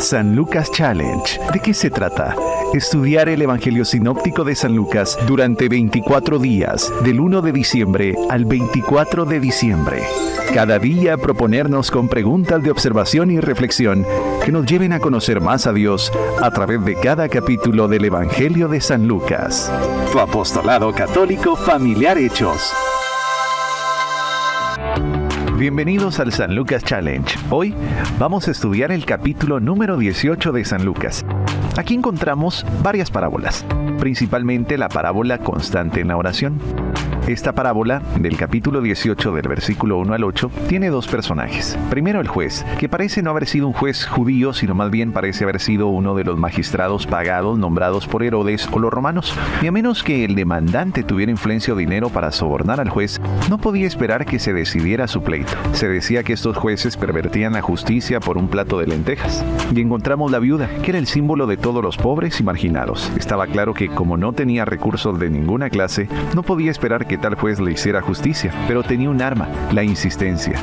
San Lucas Challenge. ¿De qué se trata? Estudiar el Evangelio Sinóptico de San Lucas durante 24 días, del 1 de diciembre al 24 de diciembre. Cada día proponernos con preguntas de observación y reflexión que nos lleven a conocer más a Dios a través de cada capítulo del Evangelio de San Lucas. Tu apostolado católico familiar hechos. Bienvenidos al San Lucas Challenge. Hoy vamos a estudiar el capítulo número 18 de San Lucas. Aquí encontramos varias parábolas, principalmente la parábola constante en la oración. Esta parábola, del capítulo 18 del versículo 1 al 8, tiene dos personajes. Primero el juez, que parece no haber sido un juez judío, sino más bien parece haber sido uno de los magistrados pagados nombrados por Herodes o los romanos. Y a menos que el demandante tuviera influencia o dinero para sobornar al juez, no podía esperar que se decidiera su pleito. Se decía que estos jueces pervertían la justicia por un plato de lentejas. Y encontramos la viuda, que era el símbolo de todos los pobres y marginados. Estaba claro que como no tenía recursos de ninguna clase, no podía esperar que tal juez le hiciera justicia, pero tenía un arma, la insistencia.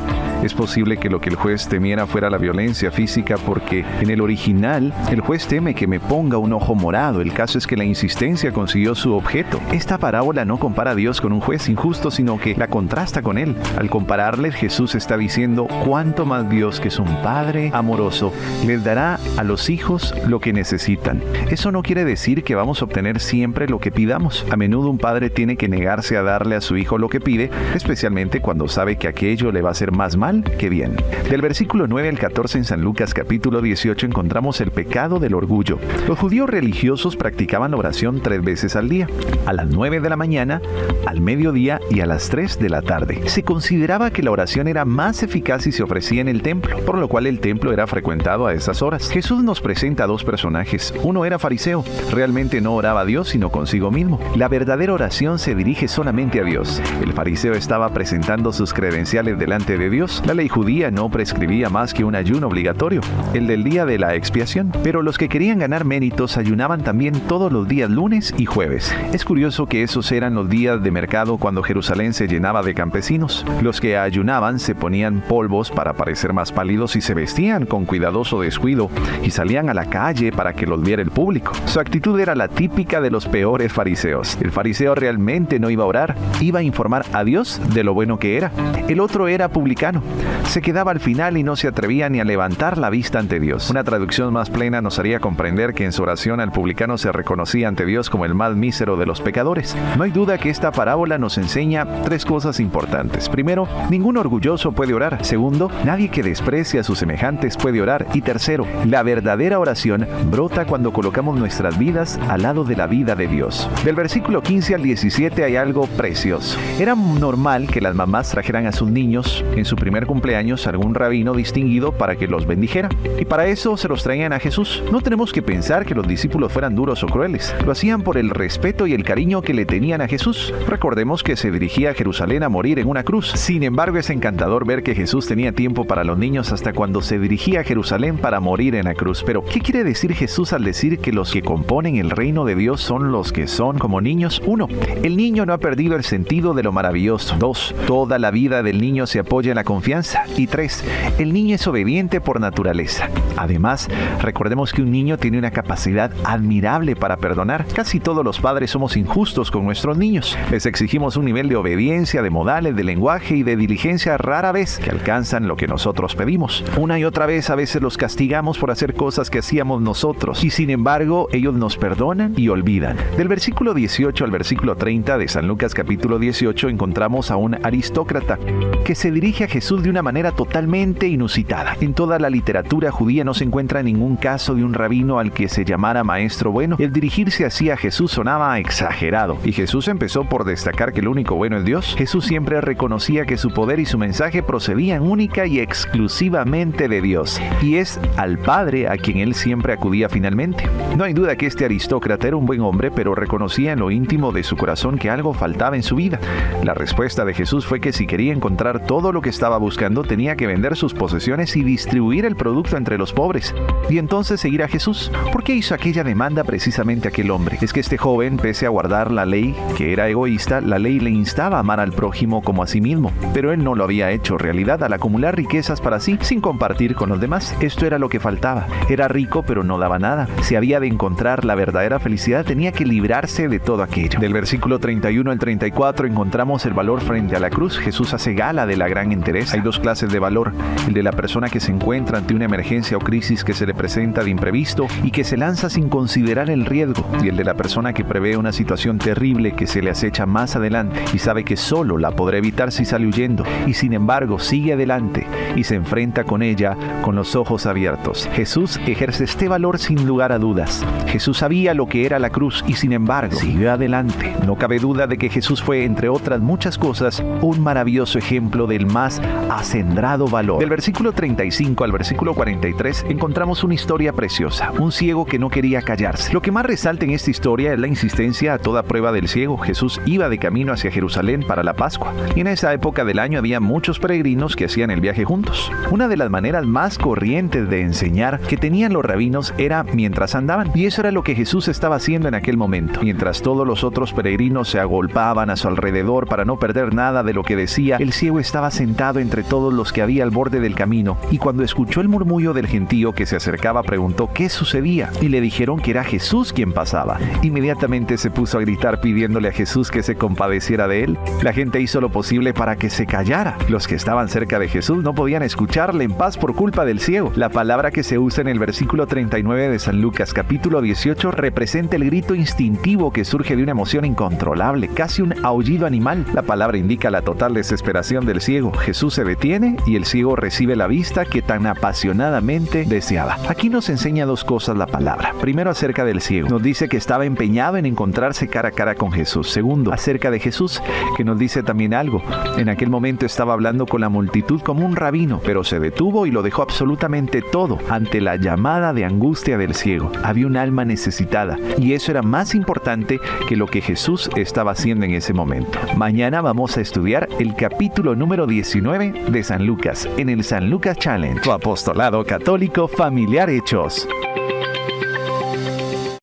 Es posible que lo que el juez temiera fuera la violencia física, porque en el original el juez teme que me ponga un ojo morado. El caso es que la insistencia consiguió su objeto. Esta parábola no compara a Dios con un juez injusto, sino que la contrasta con él. Al compararle, Jesús está diciendo cuánto más Dios, que es un Padre amoroso, les dará a los hijos lo que necesitan. Eso no quiere decir que vamos a obtener siempre lo que pidamos. A menudo un padre tiene que negarse a darle a su hijo lo que pide, especialmente cuando sabe que aquello le va a hacer más mal que bien. Del versículo 9 al 14 en San Lucas capítulo 18 encontramos el pecado del orgullo. Los judíos religiosos practicaban la oración 3 veces al día, a las 9 de la mañana, al mediodía y a las 3 de la tarde. Se consideraba que la oración era más eficaz si se ofrecía en el templo, por lo cual el templo era frecuentado a esas horas. Jesús nos presenta a dos personajes. Uno era fariseo, realmente no oraba a Dios sino consigo mismo. La verdadera oración se dirige solamente a Dios. El fariseo estaba presentando sus credenciales delante de Dios. La ley judía no prescribía más que un ayuno obligatorio, el del día de la expiación. Pero los que querían ganar méritos ayunaban también todos los días lunes y jueves. Es curioso que esos eran los días de mercado cuando Jerusalén se llenaba de campesinos. Los que ayunaban se ponían polvos para parecer más pálidos y se vestían con cuidadoso descuido y salían a la calle para que los viera el público. Su actitud era la típica de los peores fariseos. El fariseo realmente no iba a orar, iba a informar a Dios de lo bueno que era. El otro era publicano. Se quedaba al final y no se atrevía ni a levantar la vista ante Dios. Una traducción más plena nos haría comprender que en su oración el publicano se reconocía ante Dios como el más mísero de los pecadores. No hay duda que esta parábola nos enseña 3 cosas importantes. Primero, ningún orgulloso puede orar. Segundo, nadie que desprecie a sus semejantes puede orar. Y tercero, la verdadera oración brota cuando colocamos nuestras vidas al lado de la vida de Dios. Del versículo 15 al 17 hay algo precioso. Era normal que las mamás trajeran a sus niños en su primer cumpleaños a algún rabino distinguido para que los bendijera. Y para eso se los traían a Jesús. No tenemos que pensar que los discípulos fueran duros o crueles. Lo hacían por el respeto y el cariño que le tenían a Jesús. Recordemos que se dirigía a Jerusalén a morir en una cruz. Sin embargo, es encantador ver que Jesús tenía tiempo para los niños hasta cuando se dirigía a Jerusalén para morir en la cruz. Pero, ¿qué quiere decir Jesús al decir que los que componen el reino de Dios son los que son como niños? 1. El niño no ha perdido el sentido de lo maravilloso. 2. Toda la vida del niño se apoya en la confianza. Y 3. El niño es obediente por naturaleza. Además, recordemos que un niño tiene una capacidad admirable para perdonar. Casi todos los padres somos injustos con nuestros niños. Les exigimos un nivel de obediencia, de modales, de lenguaje y de diligencia rara vez que alcanzan lo que nosotros pedimos. Una y otra vez a veces los castigamos por hacer cosas que hacíamos nosotros. Y sin embargo, ellos nos perdonan y olvidan. Del versículo 18 al versículo 30 de San Lucas capítulo 18 encontramos a un aristócrata que se dirige a Jesús de una manera totalmente inusitada. En toda la literatura judía no se encuentra ningún caso de un rabino al que se llamara maestro bueno. El dirigirse así a Jesús sonaba exagerado, y Jesús empezó por destacar que el único bueno es Dios. Jesús siempre reconocía que su poder y su mensaje procedían única y exclusivamente de Dios, y es al Padre a quien él siempre acudía finalmente. No hay duda que este aristócrata era un buen hombre, pero reconocía en lo íntimo de su corazón que algo faltaba pasaba en su vida. La respuesta de Jesús fue que si quería encontrar todo lo que estaba buscando, tenía que vender sus posesiones y distribuir el producto entre los pobres, y entonces seguir a Jesús. ¿Por qué hizo aquella demanda precisamente aquel hombre? Es que este joven, pese a guardar la ley, que era egoísta, la ley le instaba a amar al prójimo como a sí mismo, pero él no lo había hecho realidad al acumular riquezas para sí, sin compartir con los demás. Esto era lo que faltaba. Era rico, pero no daba nada. Si había de encontrar la verdadera felicidad, tenía que librarse de todo aquello. Del versículo 31 al 34 encontramos el valor frente a la cruz. Jesús hace gala de la gran entereza. Hay dos clases de valor: el de la persona que se encuentra ante una emergencia o crisis que se le presenta de imprevisto y que se lanza sin considerar el riesgo, y el de la persona que prevé una situación terrible que se le acecha más adelante y sabe que solo la podrá evitar si sale huyendo, y sin embargo sigue adelante y se enfrenta con ella con los ojos abiertos. Jesús ejerce este valor sin lugar a dudas. Jesús sabía lo que era la cruz y sin embargo siguió adelante. No cabe duda de que Jesús fue, entre otras muchas cosas, un maravilloso ejemplo del más acendrado valor. Del versículo 35 al versículo 43 encontramos una historia preciosa, un ciego que no quería callarse. Lo que más resalta en esta historia es la insistencia a toda prueba del ciego. Jesús iba de camino hacia Jerusalén para la Pascua, y en esa época del año había muchos peregrinos que hacían el viaje juntos. Una de las maneras más corrientes de enseñar que tenían los rabinos era mientras andaban, y eso era lo que Jesús estaba haciendo en aquel momento. Mientras todos los otros peregrinos se agolpaban a su alrededor para no perder nada de lo que decía, el ciego estaba sentado entre todos los que había al borde del camino, y cuando escuchó el murmullo del gentío que se acercaba, preguntó qué sucedía, y le dijeron que era Jesús quien pasaba. Inmediatamente se puso a gritar pidiéndole a Jesús que se compadeciera de él. La gente hizo lo posible para que se callara. Los que estaban cerca de Jesús no podían escucharle en paz por culpa del ciego. La palabra que se usa en el versículo 39 de San Lucas capítulo 18 representa el grito instintivo que surge de una emoción incontrolable, casi un aullido animal. La palabra indica la total desesperación del ciego. Jesús se detiene y el ciego recibe la vista que tan apasionadamente deseaba. Aquí nos enseña dos cosas la palabra. Primero, acerca del ciego. Nos dice que estaba empeñado en encontrarse cara a cara con Jesús. Segundo, acerca de Jesús, que nos dice también algo. En aquel momento estaba hablando con la multitud como un rabino, pero se detuvo y lo dejó absolutamente todo ante la llamada de angustia del ciego. Había un alma necesitada, y eso era más importante que lo que Jesús estaba haciendo en ese momento. Mañana vamos a estudiar el capítulo número 19 de San Lucas, en el San Lucas Challenge, tu apostolado católico familiar Hechos.